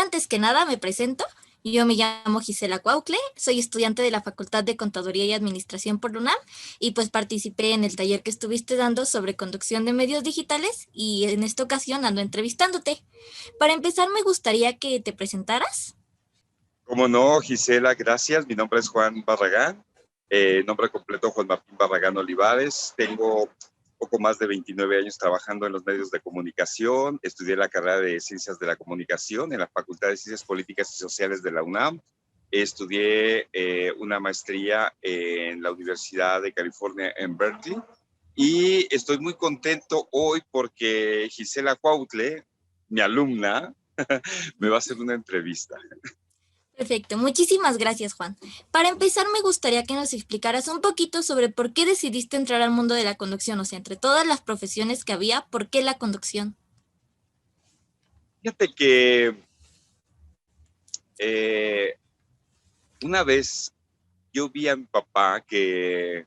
Bueno, antes que nada me presento. Yo me llamo Gisela Cuautle, soy estudiante de la Facultad de Contaduría y Administración por la UNAM y pues participé en el taller que estuviste dando sobre conducción de medios digitales y en esta ocasión ando entrevistándote. Para empezar, me gustaría que te presentaras. Cómo no, Gisela, gracias. Mi nombre es Juan Barragán. Nombre completo Juan Martín Barragán Olivares. Tengo poco más de 29 años trabajando en los medios de comunicación. Estudié la carrera de Ciencias de la Comunicación en la Facultad de Ciencias Políticas y Sociales de la UNAM. Estudié una maestría en la Universidad de California en Berkeley. Y estoy muy contento hoy porque Gisela Cuautle, mi alumna, me va a hacer una entrevista. Perfecto, muchísimas gracias, Juan. Para empezar, me gustaría que nos explicaras un poquito sobre por qué decidiste entrar al mundo de la conducción, o sea, entre todas las profesiones que había, ¿por qué la conducción? Fíjate que eh, una vez yo vi a mi papá que,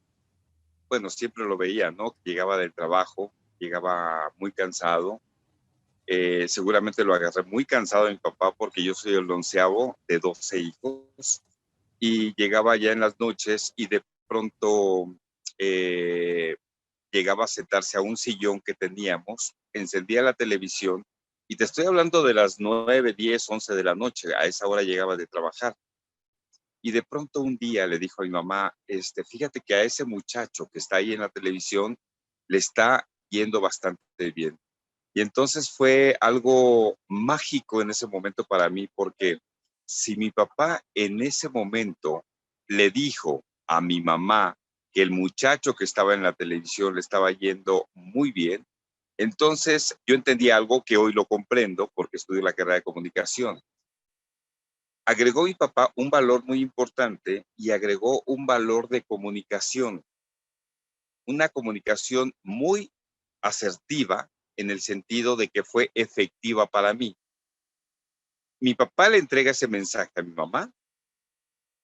bueno, siempre lo veía, ¿no? Llegaba del trabajo, llegaba muy cansado. Seguramente lo agarré muy cansado de mi papá porque yo soy el onceavo de 12 hijos y llegaba ya en las noches y de pronto eh, llegaba a sentarse a un sillón que teníamos, encendía la televisión y te estoy hablando de las 9, 10, 11 de la noche, a esa hora llegaba de trabajar. Y de pronto un día le dijo a mi mamá, fíjate que a ese muchacho que está ahí en la televisión le está yendo bastante bien. Y entonces fue algo mágico en ese momento para mí, porque si mi papá en ese momento le dijo a mi mamá que el muchacho que estaba en la televisión le estaba yendo muy bien, entonces yo entendí algo que hoy lo comprendo porque estudio la carrera de comunicación. Agregó mi papá un valor muy importante y agregó un valor de comunicación, una comunicación muy asertiva en el sentido de que fue efectiva para mí. Mi papá le entrega ese mensaje a mi mamá,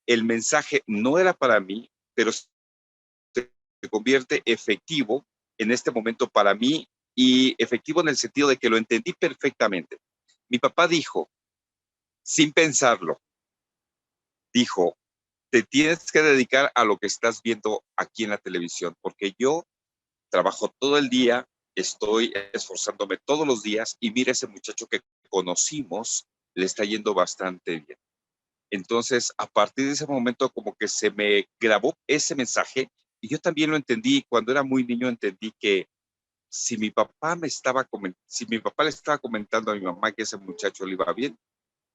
el mensaje no era para mí, pero se convierte efectivo en este momento para mí y efectivo en el sentido de que lo entendí perfectamente. Mi papá dijo, sin pensarlo, dijo, te tienes que dedicar a lo que estás viendo aquí en la televisión, porque yo trabajo todo el día, estoy esforzándome todos los días y mira ese muchacho que conocimos, le está yendo bastante bien. Entonces, a partir de ese momento, como que se me grabó ese mensaje y yo también lo entendí. Cuando era muy niño, entendí que si mi papá le estaba comentando a mi mamá que ese muchacho le iba bien,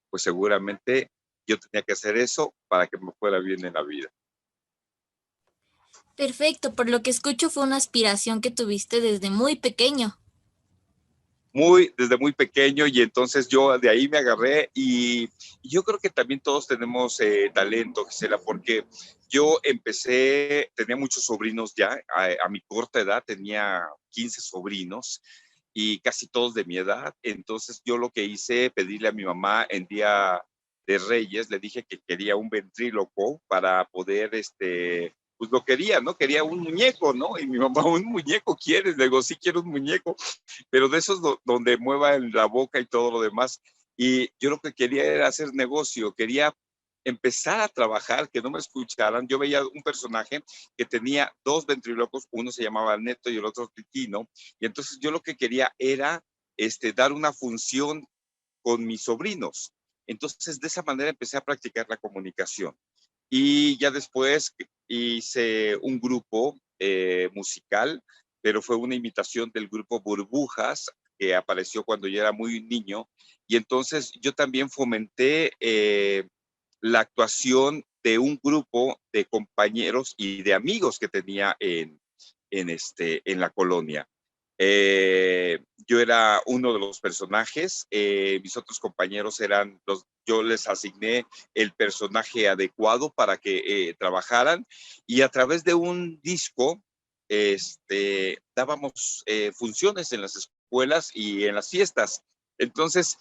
pues seguramente yo tenía que hacer eso para que me fuera bien en la vida. Perfecto, por lo que escucho fue una aspiración que tuviste desde muy pequeño. Desde muy pequeño y entonces yo de ahí me agarré y yo creo que también todos tenemos talento, Gisela, porque yo empecé, tenía muchos sobrinos ya, a mi corta edad tenía 15 sobrinos y casi todos de mi edad, entonces yo lo que hice, pedirle a mi mamá en Día de Reyes, le dije que quería un ventríloco para poder pues lo quería, ¿no? Quería un muñeco, ¿no? Y mi mamá, ¿un muñeco quieres? Le digo, sí quiero un muñeco, pero de esos donde mueva en la boca y todo lo demás. Y yo lo que quería era hacer negocio, quería empezar a trabajar, que no me escucharan. Yo veía un personaje que tenía dos ventrílocos, uno se llamaba Neto y el otro Titino, y entonces yo lo que quería era dar una función con mis sobrinos. Entonces de esa manera empecé a practicar la comunicación. Y ya después hice un grupo musical, pero fue una imitación del grupo Burbujas, que apareció cuando yo era muy niño. Y entonces yo también fomenté la actuación de un grupo de compañeros y de amigos que tenía en la colonia. Yo era uno de los personajes, mis otros compañeros yo les asigné el personaje adecuado para que trabajaran y a través de un disco dábamos funciones en las escuelas y en las fiestas. Entonces,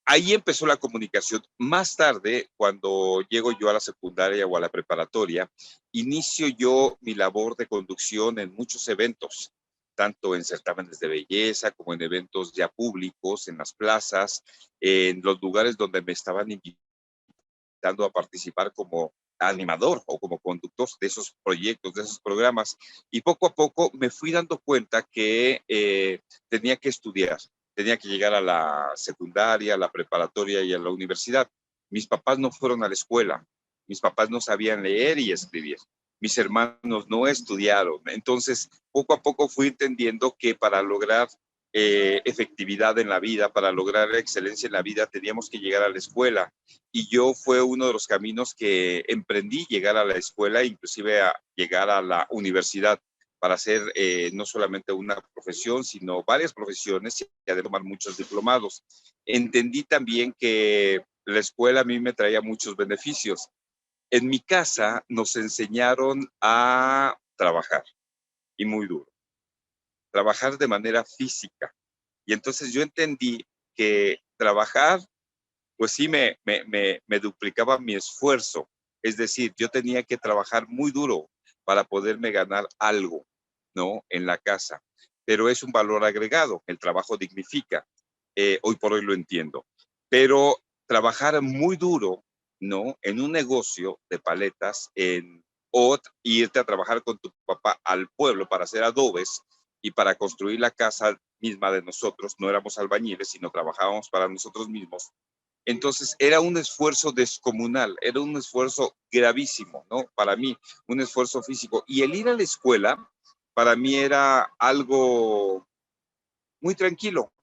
ahí empezó la comunicación. Más tarde, cuando llego yo a la secundaria o a la preparatoria, inicio yo mi labor de conducción en muchos eventos. tanto en certámenes de belleza como en eventos ya públicos, en las plazas, en los lugares donde me estaban invitando a participar como animador o como conductor de esos proyectos, de esos programas. Y poco a poco me fui dando cuenta que tenía que estudiar, tenía que llegar a la secundaria, a la preparatoria y a la universidad. Mis papás no fueron a la escuela, mis papás no sabían leer y escribir, mis hermanos no estudiaron. Entonces, poco a poco fui entendiendo que para lograr efectividad en la vida, para lograr excelencia en la vida, teníamos que llegar a la escuela. Y yo fue uno de los caminos que emprendí, llegar a la escuela, inclusive a llegar a la universidad para hacer no solamente una profesión, sino varias profesiones y a tomar muchos diplomados. Entendí también que la escuela a mí me traía muchos beneficios. En mi casa nos enseñaron a trabajar y muy duro, trabajar de manera física. Y entonces yo entendí que trabajar pues sí me duplicaba mi esfuerzo. Es decir, yo tenía que trabajar muy duro para poderme ganar algo, ¿no? En la casa. Pero es un valor agregado, el trabajo dignifica. Hoy por hoy lo entiendo. Pero trabajar muy duro, ¿no? En un negocio de paletas, o irte a trabajar con tu papá al pueblo para hacer adobes y para construir la casa misma de nosotros, no éramos albañiles, sino trabajábamos para nosotros mismos. Entonces era un esfuerzo descomunal, era un esfuerzo gravísimo, ¿no? Para mí, un esfuerzo físico. Y el ir a la escuela, para mí era algo muy tranquilo,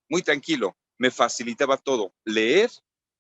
muy tranquilo. Me facilitaba todo. Leer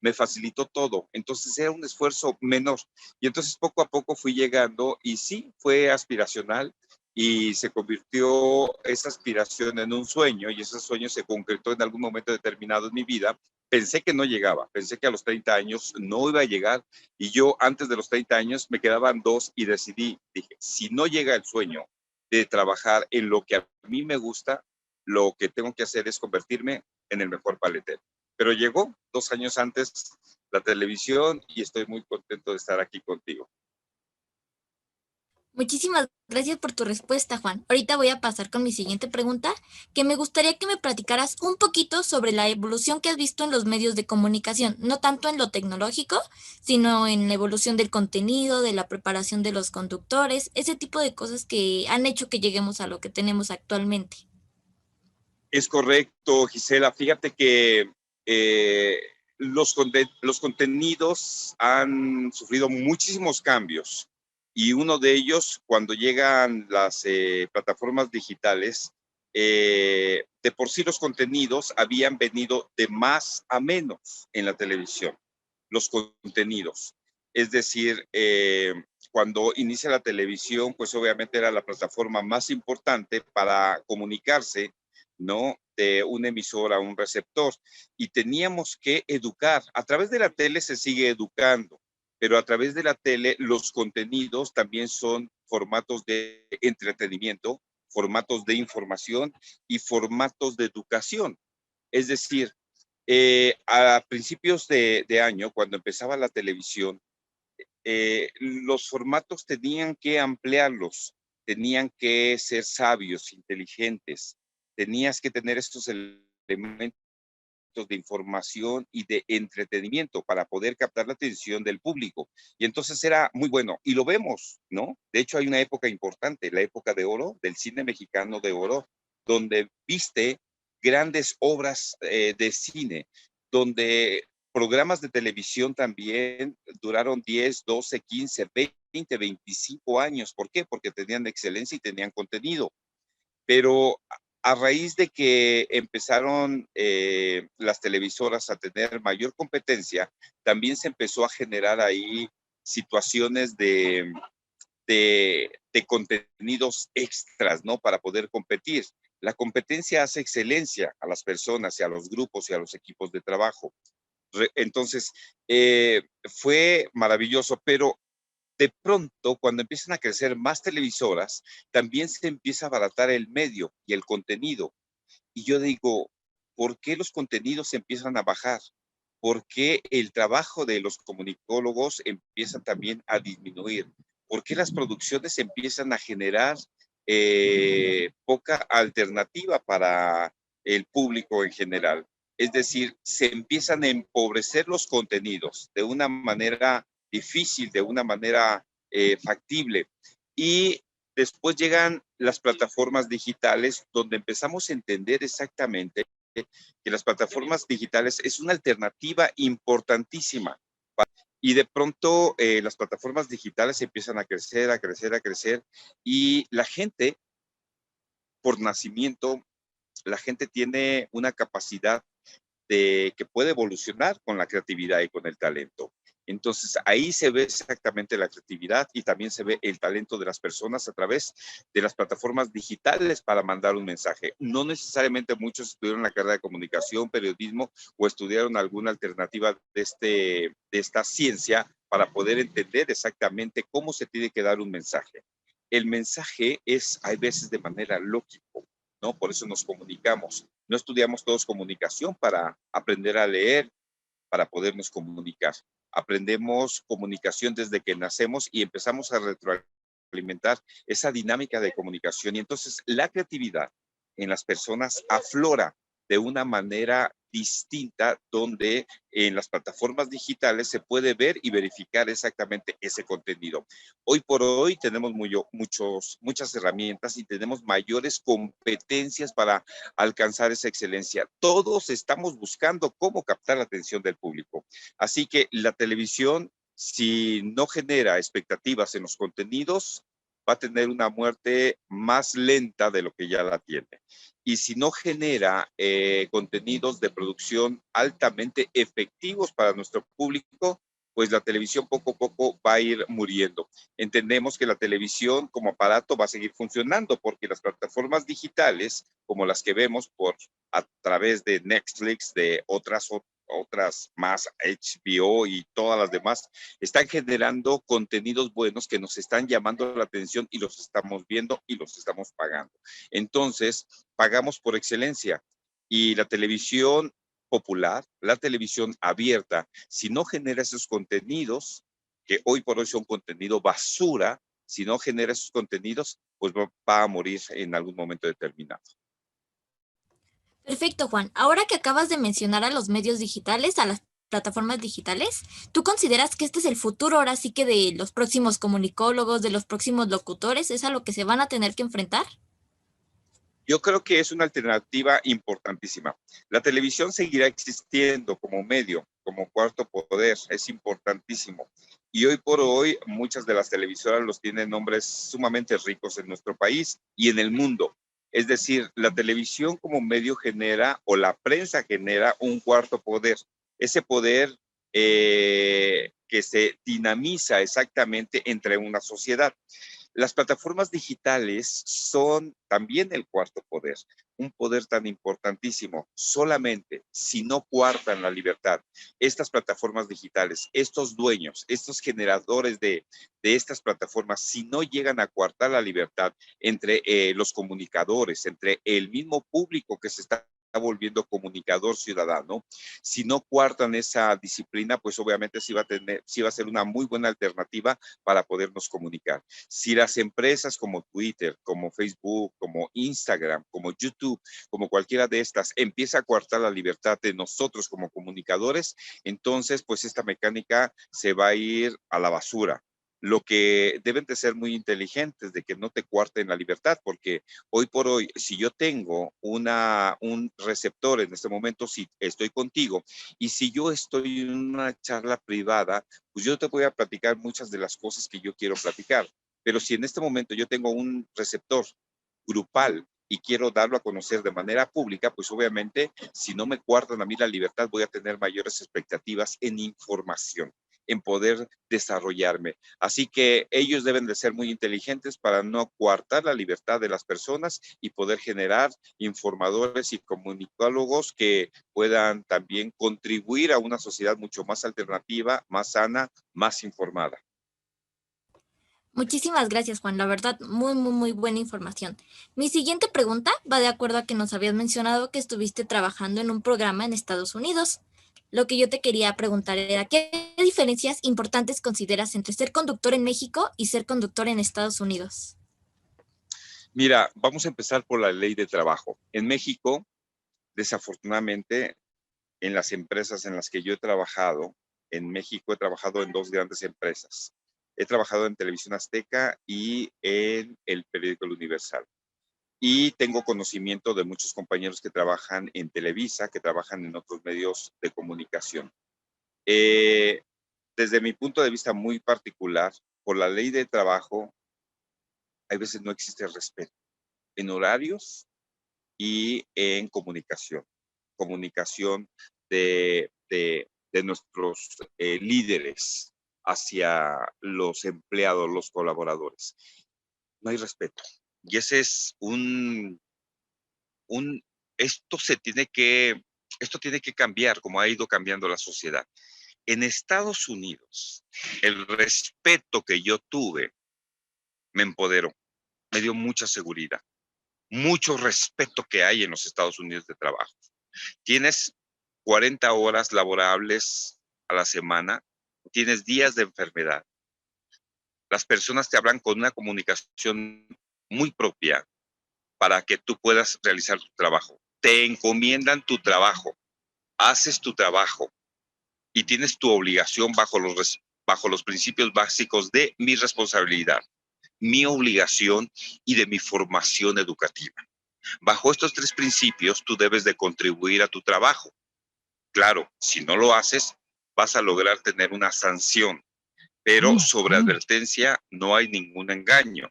me facilitó todo. Entonces era un esfuerzo menor. Y entonces poco a poco fui llegando y sí, fue aspiracional y se convirtió esa aspiración en un sueño y ese sueño se concretó en algún momento determinado en mi vida. Pensé que no llegaba, pensé que a los 30 años no iba a llegar y yo antes de los 30 años me quedaban 2 y decidí, dije, si no llega el sueño de trabajar en lo que a mí me gusta, lo que tengo que hacer es convertirme en el mejor paletero. Pero llegó 2 años antes la televisión y estoy muy contento de estar aquí contigo. Muchísimas gracias por tu respuesta, Juan. Ahorita voy a pasar con mi siguiente pregunta, que me gustaría que me platicaras un poquito sobre la evolución que has visto en los medios de comunicación, no tanto en lo tecnológico, sino en la evolución del contenido, de la preparación de los conductores, ese tipo de cosas que han hecho que lleguemos a lo que tenemos actualmente. Es correcto, Gisela. Fíjate que eh, los contenidos han sufrido muchísimos cambios y uno de ellos, cuando llegan las plataformas digitales, de por sí los contenidos habían venido de más a menos en la televisión, los contenidos. Es decir, cuando inicia la televisión, pues obviamente era la plataforma más importante para comunicarse, ¿no? De una emisora a un receptor. Y teníamos que educar. A través de la tele se sigue educando, pero a través de la tele los contenidos también son formatos de entretenimiento, formatos de información y formatos de educación. Es decir, a principios de año, cuando empezaba la televisión, los formatos tenían que ampliarlos, tenían que ser sabios, inteligentes, tenías que tener estos elementos de información y de entretenimiento para poder captar la atención del público. Y entonces era muy bueno. Y lo vemos, ¿no? De hecho, hay una época importante, la época de oro, del cine mexicano de oro, donde viste grandes obras de cine, donde programas de televisión también duraron 10, 12, 15, 20, 25 años. ¿Por qué? Porque tenían excelencia y tenían contenido. Pero a raíz de que empezaron las televisoras a tener mayor competencia, también se empezó a generar ahí situaciones de contenidos extras, ¿no? Para poder competir. La competencia hace excelencia a las personas y a los grupos y a los equipos de trabajo. Entonces, fue maravilloso, pero de pronto, cuando empiezan a crecer más televisoras, también se empieza a abaratar el medio y el contenido. Y yo digo, ¿por qué los contenidos empiezan a bajar? ¿Por qué el trabajo de los comunicólogos empieza también a disminuir? ¿Por qué las producciones empiezan a generar poca alternativa para el público en general. Es decir, se empiezan a empobrecer los contenidos de una manera difícil, de una manera factible. Y después llegan las plataformas digitales donde empezamos a entender exactamente que las plataformas digitales es una alternativa importantísima. Y de pronto las plataformas digitales empiezan a crecer, a crecer, a crecer, y la gente, por nacimiento, la gente tiene una capacidad de que puede evolucionar con la creatividad y con el talento. Entonces ahí se ve exactamente la creatividad y también se ve el talento de las personas a través de las plataformas digitales para mandar un mensaje. No necesariamente muchos estudiaron la carrera de comunicación, periodismo o estudiaron alguna alternativa de esta ciencia para poder entender exactamente cómo se tiene que dar un mensaje. El mensaje es, hay veces de manera lógica, ¿no? Por eso nos comunicamos. No estudiamos todos comunicación para aprender a leer, para podernos comunicar. Aprendemos comunicación desde que nacemos y empezamos a retroalimentar esa dinámica de comunicación. Y entonces la creatividad en las personas aflora de una manera distinta, donde en las plataformas digitales se puede ver y verificar exactamente ese contenido. Hoy por hoy tenemos muchas herramientas y tenemos mayores competencias para alcanzar esa excelencia. Todos estamos buscando cómo captar la atención del público. Así que la televisión, si no genera expectativas en los contenidos, va a tener una muerte más lenta de lo que ya la tiene. Y si no genera contenidos de producción altamente efectivos para nuestro público, pues la televisión poco a poco va a ir muriendo. Entendemos que la televisión como aparato va a seguir funcionando porque las plataformas digitales, como las que vemos a través de Netflix, de otras más, HBO y todas las demás, están generando contenidos buenos que nos están llamando la atención y los estamos viendo y los estamos pagando. Entonces, pagamos por excelencia y la televisión popular, la televisión abierta, si no genera esos contenidos, que hoy por hoy son contenido basura, si no genera esos contenidos, pues va a morir en algún momento determinado. Perfecto, Juan. Ahora que acabas de mencionar a los medios digitales, a las plataformas digitales, ¿tú consideras que este es el futuro ahora sí que de los próximos comunicólogos, de los próximos locutores? ¿Es a lo que se van a tener que enfrentar? Yo creo que es una alternativa importantísima. La televisión seguirá existiendo como medio, como cuarto poder, es importantísimo. Y hoy por hoy muchas de las televisoras los tienen nombres sumamente ricos en nuestro país y en el mundo. Es decir, la televisión como medio genera o la prensa genera un cuarto poder. Ese poder que se dinamiza exactamente entre una sociedad. Las plataformas digitales son también el cuarto poder, un poder tan importantísimo. Solamente si no coartan la libertad, estas plataformas digitales, estos dueños, estos generadores de estas plataformas, si no llegan a coartar la libertad entre los comunicadores, entre el mismo público que se está volviendo comunicador ciudadano, si no coartan esa disciplina, pues obviamente sí va a ser una muy buena alternativa para podernos comunicar. Si las empresas como Twitter, como Facebook, como Instagram, como YouTube, como cualquiera de estas, empieza a coartar la libertad de nosotros como comunicadores, entonces pues esta mecánica se va a ir a la basura. Lo que deben de ser muy inteligentes de que no te cuarten la libertad, porque hoy por hoy, si yo tengo un receptor en este momento, si estoy contigo, y si yo estoy en una charla privada, pues yo te voy a platicar muchas de las cosas que yo quiero platicar. Pero si en este momento yo tengo un receptor grupal y quiero darlo a conocer de manera pública, pues obviamente si no me guardan a mí la libertad, voy a tener mayores expectativas en información, en poder desarrollarme. Así que ellos deben de ser muy inteligentes para no coartar la libertad de las personas y poder generar informadores y comunicólogos que puedan también contribuir a una sociedad mucho más alternativa, más sana, más informada. Muchísimas gracias, Juan. La verdad, muy, muy, muy buena información. Mi siguiente pregunta va de acuerdo a que nos habías mencionado que estuviste trabajando en un programa en Estados Unidos. Lo que yo te quería preguntar era, ¿qué diferencias importantes consideras entre ser conductor en México y ser conductor en Estados Unidos? Mira, vamos a empezar por la ley de trabajo. En México, desafortunadamente, en las empresas en las que yo he trabajado, en México he trabajado en dos grandes empresas. He trabajado en Televisión Azteca y en el periódico El Universal. Y tengo conocimiento de muchos compañeros que trabajan en Televisa, que trabajan en otros medios de comunicación. Eh, Desde mi punto de vista muy particular, por la ley de trabajo, hay veces no existe respeto en horarios y en comunicación. Comunicación de nuestros líderes hacia los empleados, los colaboradores. No hay respeto. Y ese es un esto se tiene que, esto tiene que cambiar como ha ido cambiando la sociedad. En Estados Unidos, el respeto que yo tuve me empoderó, me dio mucha seguridad, mucho respeto que hay en los Estados Unidos de trabajo. Tienes 40 horas laborables a la semana, tienes días de enfermedad. Las personas te hablan con una comunicación muy propia para que tú puedas realizar tu trabajo. Te encomiendan tu trabajo, haces tu trabajo y tienes tu obligación bajo los principios básicos de mi responsabilidad, mi obligación y de mi formación educativa. Bajo estos tres principios, tú debes de contribuir a tu trabajo. Claro, si no lo haces, vas a lograr tener una sanción, pero sobre advertencia no hay ningún engaño.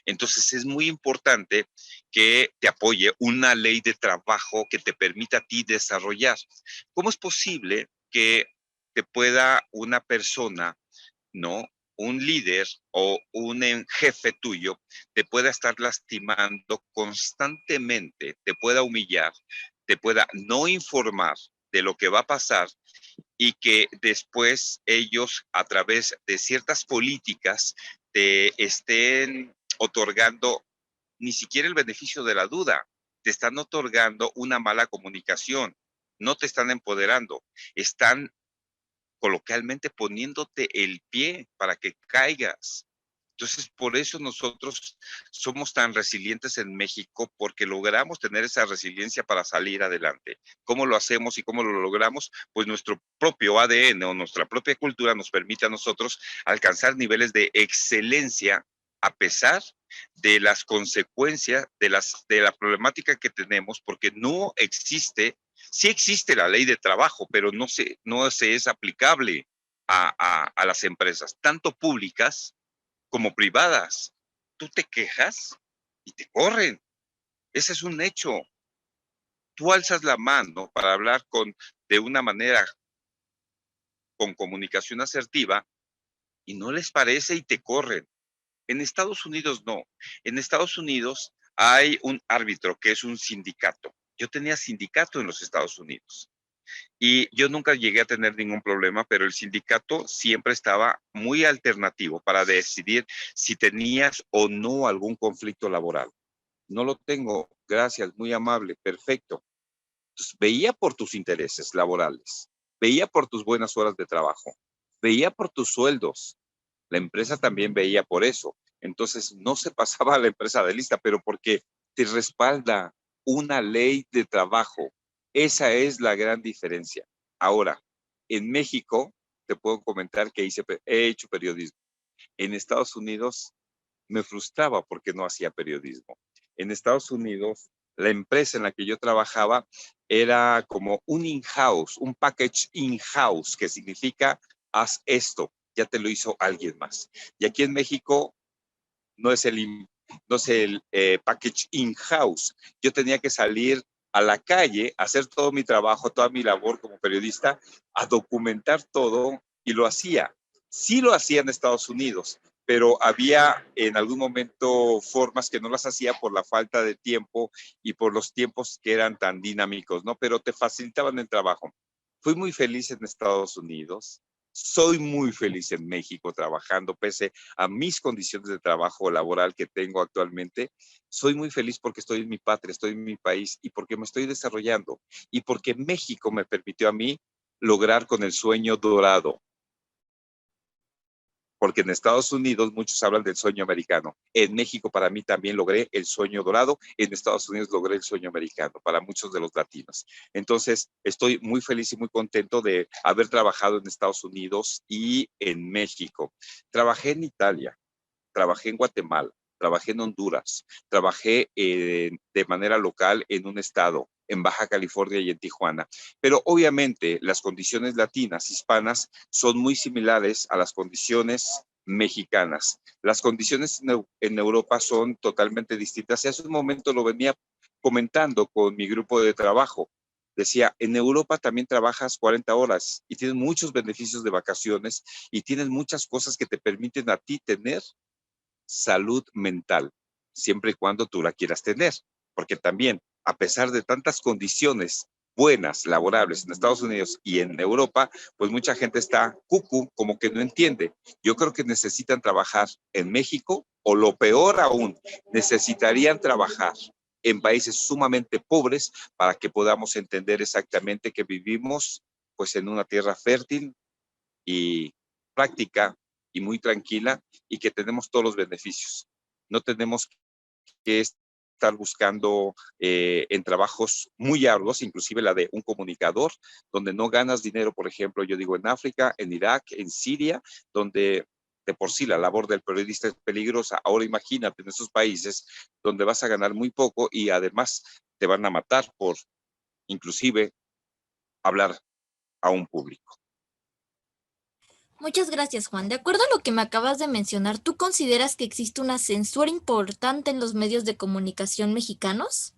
Entonces es muy importante que te apoye una ley de trabajo que te permita a ti desarrollar. ¿Cómo es posible que te pueda una persona, no, un líder o un jefe tuyo, te pueda estar lastimando constantemente, te pueda humillar, te pueda no informar de lo que va a pasar y que después ellos a través de ciertas políticas te estén otorgando ni siquiera el beneficio de la duda, te están otorgando una mala comunicación, no te están empoderando, están coloquialmente poniéndote el pie para que caigas. Entonces, por eso nosotros somos tan resilientes en México, porque logramos tener esa resiliencia para salir adelante. ¿Cómo lo hacemos y cómo lo logramos? Pues nuestro propio ADN o nuestra propia cultura nos permite a nosotros alcanzar niveles de excelencia a pesar de las consecuencias de la problemática que tenemos, porque no existe, sí existe la ley de trabajo, pero no se es aplicable a las empresas, tanto públicas como privadas. Tú te quejas y te corren. Ese es un hecho. Tú alzas la mano para hablar de una manera con comunicación asertiva y no les parece y te corren. En Estados Unidos no. En Estados Unidos hay un árbitro que es un sindicato. Yo tenía sindicato en los Estados Unidos y yo nunca llegué a tener ningún problema, pero el sindicato siempre estaba muy alternativo para decidir si tenías o no algún conflicto laboral. No lo tengo, gracias, muy amable, perfecto. Entonces, veía por tus intereses laborales, veía por tus buenas horas de trabajo, veía por tus sueldos. La empresa también veía por eso. Entonces, no se pasaba a la empresa de lista, pero porque te respalda una ley de trabajo. Esa es la gran diferencia. Ahora, en México, te puedo comentar que he hecho periodismo. En Estados Unidos me frustraba porque no hacía periodismo. En Estados Unidos, la empresa en la que yo trabajaba era como un in-house, un package in-house, que significa haz esto, ya te lo hizo alguien más. Y aquí en México no es el package in-house. Yo tenía que salir a la calle, hacer todo mi trabajo, toda mi labor como periodista, a documentar todo y lo hacía. Sí lo hacía en Estados Unidos, pero había en algún momento formas que no las hacía por la falta de tiempo y por los tiempos que eran tan dinámicos, ¿no? Pero te facilitaban el trabajo. Fui muy feliz en Estados Unidos. Soy muy feliz en México trabajando, pese a mis condiciones de trabajo laboral que tengo actualmente. Soy muy feliz porque estoy en mi patria, estoy en mi país y porque me estoy desarrollando y porque México me permitió a mí lograr con el sueño dorado porque en Estados Unidos muchos hablan del sueño americano. En México para mí también logré el sueño dorado, en Estados Unidos logré el sueño americano para muchos de los latinos. Entonces, estoy muy feliz y muy contento de haber trabajado en Estados Unidos y en México. Trabajé en Italia, trabajé en Guatemala, trabajé en Honduras, trabajé de manera local en un estado, en Baja California y en Tijuana. Pero obviamente las condiciones latinas, hispanas, son muy similares a las condiciones mexicanas. Las condiciones en Europa son totalmente distintas. Y hace un momento lo venía comentando con mi grupo de trabajo. Decía, en Europa también trabajas 40 horas y tienes muchos beneficios de vacaciones y tienes muchas cosas que te permiten a ti tener salud mental, siempre y cuando tú la quieras tener, porque también, a pesar de tantas condiciones buenas, laborables en Estados Unidos y en Europa, pues mucha gente está cucu, como que no entiende. Yo creo que necesitan trabajar en México o lo peor aún, necesitarían trabajar en países sumamente pobres para que podamos entender exactamente que vivimos pues en una tierra fértil y práctica y muy tranquila y que tenemos todos los beneficios. No tenemos que estar buscando en trabajos muy arduos, inclusive la de un comunicador, donde no ganas dinero, por ejemplo, yo digo en África, en Irak, en Siria, donde de por sí la labor del periodista es peligrosa. Ahora imagínate en esos países donde vas a ganar muy poco y además te van a matar por inclusive hablar a un público. Muchas gracias, Juan. De acuerdo a lo que me acabas de mencionar, ¿tú consideras que existe una censura importante en los medios de comunicación mexicanos?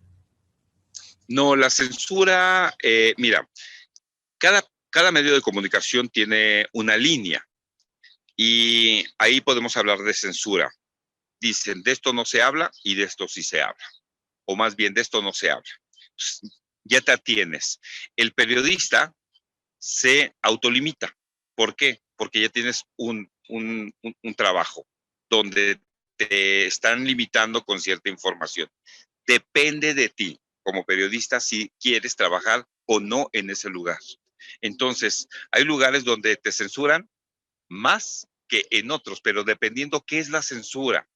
No, la censura, mira, cada medio de comunicación tiene una línea y ahí podemos hablar de censura. Dicen, de esto no se habla y de esto sí se habla. O más bien, de esto no se habla. Ya te tienes. El periodista se autolimita. ¿Por qué? Porque ya tienes un trabajo donde te están limitando con cierta información. Depende de ti, como periodista, si quieres trabajar o no en ese lugar. Entonces, hay lugares donde te censuran más que en otros, pero dependiendo qué es la censura,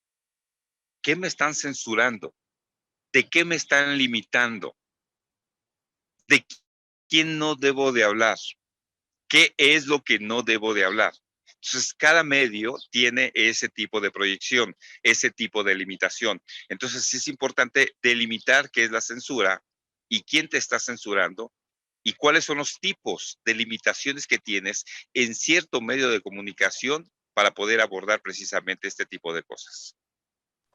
qué me están censurando, de qué me están limitando, de quién no debo de hablar, qué es lo que no debo de hablar. Entonces, cada medio tiene ese tipo de proyección, ese tipo de limitación. Entonces, sí es importante delimitar qué es la censura y quién te está censurando y cuáles son los tipos de limitaciones que tienes en cierto medio de comunicación para poder abordar precisamente este tipo de cosas.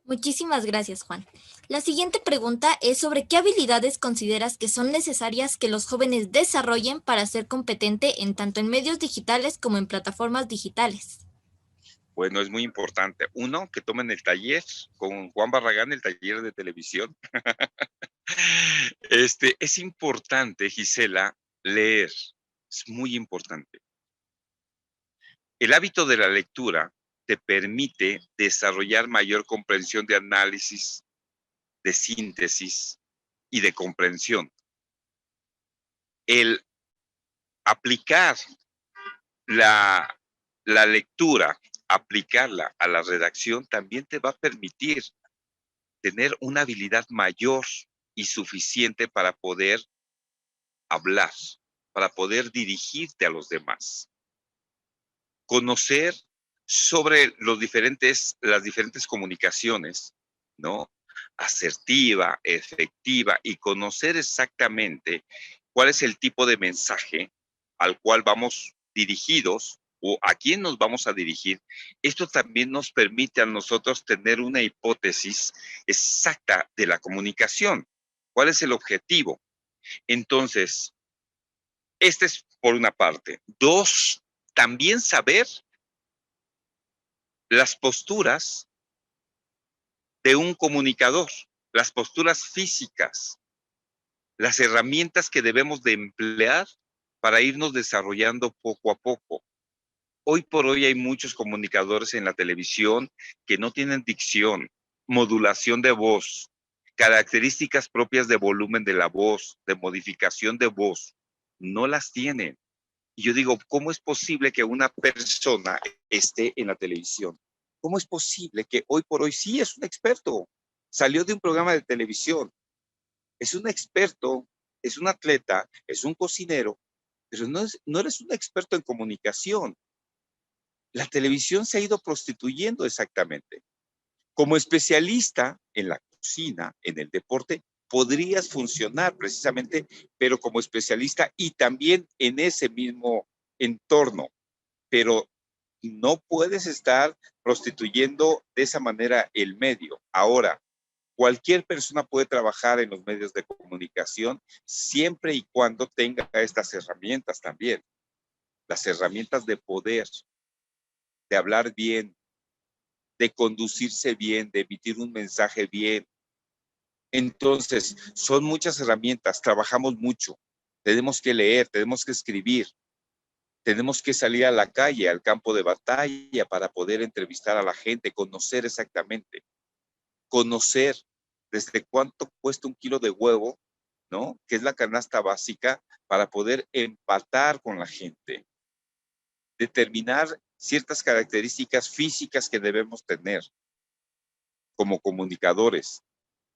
Muchísimas gracias, Juan. La siguiente pregunta es sobre qué habilidades consideras que son necesarias que los jóvenes desarrollen para ser competente en tanto en medios digitales como en plataformas digitales. Bueno, es muy importante. Uno, que tomen el taller con Juan Barragán, el taller de televisión. Es importante, Gisela, leer. Es muy importante. El hábito de la lectura te permite desarrollar mayor comprensión de análisis, de síntesis y de comprensión. El aplicar la, la lectura, aplicarla a la redacción, también te va a permitir tener una habilidad mayor y suficiente para poder hablar, para poder dirigirte a los demás. Conocer sobre las diferentes comunicaciones, ¿no? Asertiva, efectiva y conocer exactamente cuál es el tipo de mensaje al cual vamos dirigidos o a quién nos vamos a dirigir. Esto también nos permite a nosotros tener una hipótesis exacta de la comunicación. ¿Cuál es el objetivo? Entonces, este es por una parte. Dos, también saber las posturas de un comunicador, las posturas físicas, las herramientas que debemos de emplear para irnos desarrollando poco a poco. Hoy por hoy hay muchos comunicadores en la televisión que no tienen dicción, modulación de voz, características propias de volumen de la voz, de modificación de voz. No las tienen. Y yo digo, ¿cómo es posible que una persona esté en la televisión? ¿Cómo es posible que hoy por hoy sí es un experto? Salió de un programa de televisión, es un experto, es un atleta, es un cocinero, pero no eres un experto en comunicación. La televisión se ha ido prostituyendo exactamente. Como especialista en la cocina, en el deporte, podrías funcionar precisamente, pero como especialista y también en ese mismo entorno, pero no puedes estar prostituyendo de esa manera el medio. Ahora, cualquier persona puede trabajar en los medios de comunicación siempre y cuando tenga estas herramientas también, las herramientas de poder, de hablar bien, de conducirse bien, de emitir un mensaje bien. Entonces, son muchas herramientas, trabajamos mucho, tenemos que leer, tenemos que escribir, tenemos que salir a la calle, al campo de batalla para poder entrevistar a la gente, conocer exactamente, conocer desde cuánto cuesta un kilo de huevo, ¿no? Que es la canasta básica para poder empatar con la gente, determinar ciertas características físicas que debemos tener como comunicadores,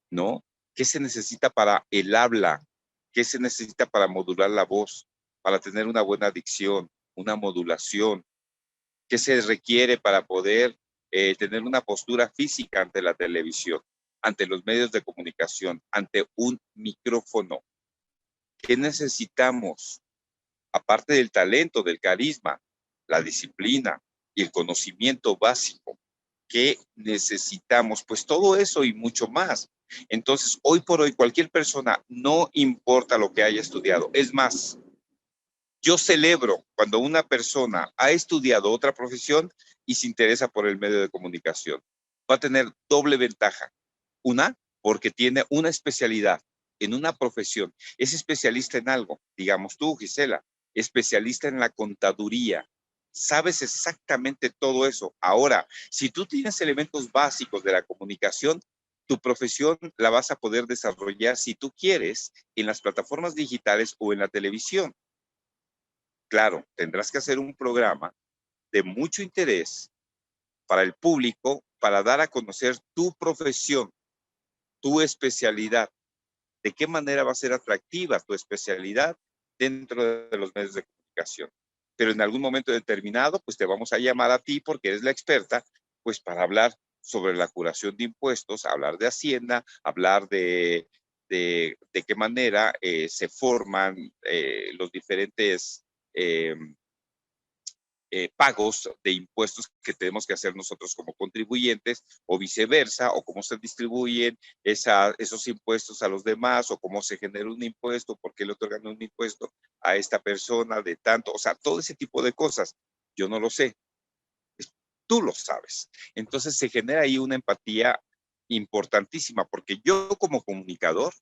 ¿no? ¿Qué se necesita para el habla? ¿Qué se necesita para modular la voz? Para tener una buena dicción, una modulación. ¿Qué se requiere para poder tener una postura física ante la televisión, ante los medios de comunicación, ante un micrófono? ¿Qué necesitamos? Aparte del talento, del carisma, la disciplina y el conocimiento básico. ¿Qué necesitamos? Pues todo eso y mucho más. Entonces, hoy por hoy, cualquier persona, no importa lo que haya estudiado. Es más, yo celebro cuando una persona ha estudiado otra profesión y se interesa por el medio de comunicación. Va a tener doble ventaja. Una, porque tiene una especialidad en una profesión. Es especialista en algo. Digamos tú, Gisela, especialista en la contaduría. Sabes exactamente todo eso. Ahora, si tú tienes elementos básicos de la comunicación, tu profesión la vas a poder desarrollar si tú quieres en las plataformas digitales o en la televisión. Claro, tendrás que hacer un programa de mucho interés para el público para dar a conocer tu profesión, tu especialidad. ¿De qué manera va a ser atractiva tu especialidad dentro de los medios de comunicación? Pero en algún momento determinado, pues te vamos a llamar a ti porque eres la experta, pues para hablar sobre la curación de impuestos, hablar de Hacienda, hablar de qué manera se forman los diferentes eh, pagos de impuestos que tenemos que hacer nosotros como contribuyentes o viceversa, o cómo se distribuyen esos impuestos a los demás, o cómo se genera un impuesto, por qué le otorgan un impuesto a esta persona de tanto, o sea, todo ese tipo de cosas. Yo no lo sé, tú lo sabes. Entonces se genera ahí una empatía importantísima, porque yo como comunicador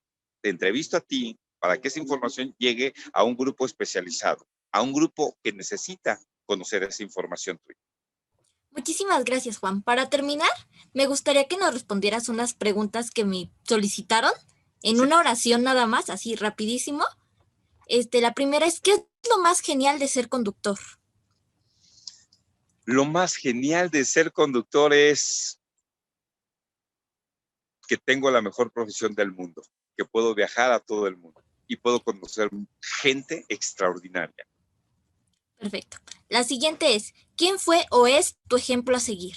te entrevisto a ti para que esa información llegue a un grupo especializado, a un grupo que necesita conocer esa información tuya. Muchísimas gracias, Juan. Para terminar, me gustaría que nos respondieras unas preguntas que me solicitaron en Sí. una oración nada más, así rapidísimo. La primera es, ¿qué es lo más genial de ser conductor? Lo más genial de ser conductor es que tengo la mejor profesión del mundo, que puedo viajar a todo el mundo y puedo conocer gente extraordinaria. Perfecto. La siguiente es, ¿quién fue o es tu ejemplo a seguir?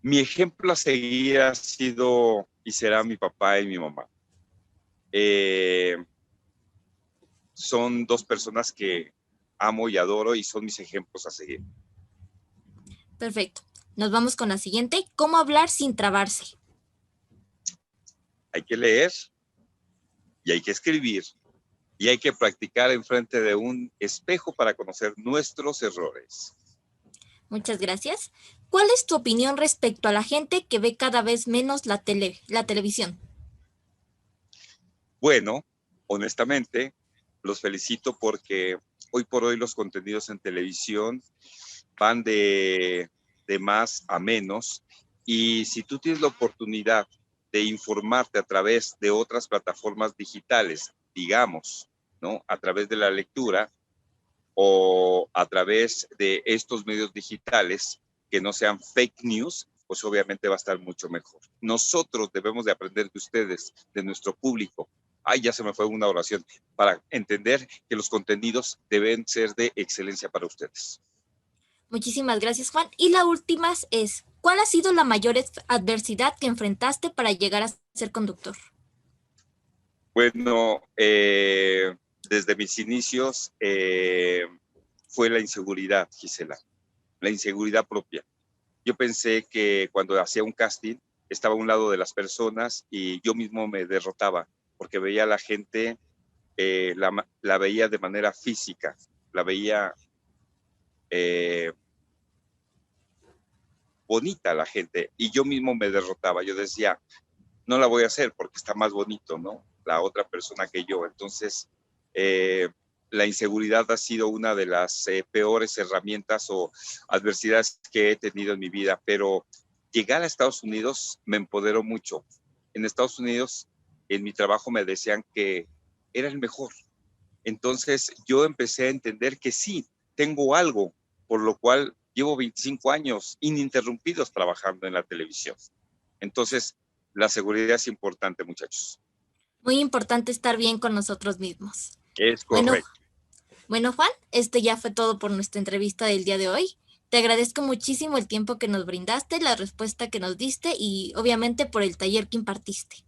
Mi ejemplo a seguir ha sido y será mi papá y mi mamá. Eh, Son dos personas que amo y adoro y son mis ejemplos a seguir. Perfecto. Nos vamos con la siguiente, ¿cómo hablar sin trabarse? Hay que leer y hay que escribir y hay que practicar enfrente de un espejo para conocer nuestros errores. Muchas gracias. ¿Cuál es tu opinión respecto a la gente que ve cada vez menos la televisión? Bueno, honestamente, los felicito porque hoy por hoy los contenidos en televisión van de más a menos, y si tú tienes la oportunidad de informarte a través de otras plataformas digitales, digamos, ¿no? A través de la lectura, o a través de estos medios digitales que no sean fake news, pues obviamente va a estar mucho mejor. Nosotros debemos de aprender de ustedes, de nuestro público. Ay, ya se me fue una oración, para entender que los contenidos deben ser de excelencia para ustedes. Muchísimas gracias, Juan. Y la última es, ¿cuál ha sido la mayor adversidad que enfrentaste para llegar a ser conductor? Bueno, desde mis inicios fue la inseguridad, Gisela, la inseguridad propia. Yo pensé que cuando hacía un casting estaba a un lado de las personas y yo mismo me derrotaba porque veía a la gente, la veía de manera física, la veía bonita la gente y yo mismo me derrotaba. Yo decía, no la voy a hacer porque está más bonito, ¿no? La otra persona que yo. Entonces, la inseguridad ha sido una de las peores herramientas o adversidades que he tenido en mi vida, pero llegar a Estados Unidos me empoderó mucho. En Estados Unidos, en mi trabajo me decían que era el mejor. Entonces, yo empecé a entender que sí, tengo algo, por lo cual llevo 25 años ininterrumpidos trabajando en la televisión. Entonces, la seguridad es importante, muchachos. Muy importante estar bien con nosotros mismos. Es Bueno, correcto. bueno, Juan, este ya fue todo por nuestra entrevista del día de hoy. Te agradezco muchísimo el tiempo que nos brindaste, la respuesta que nos diste y obviamente por el taller que impartiste.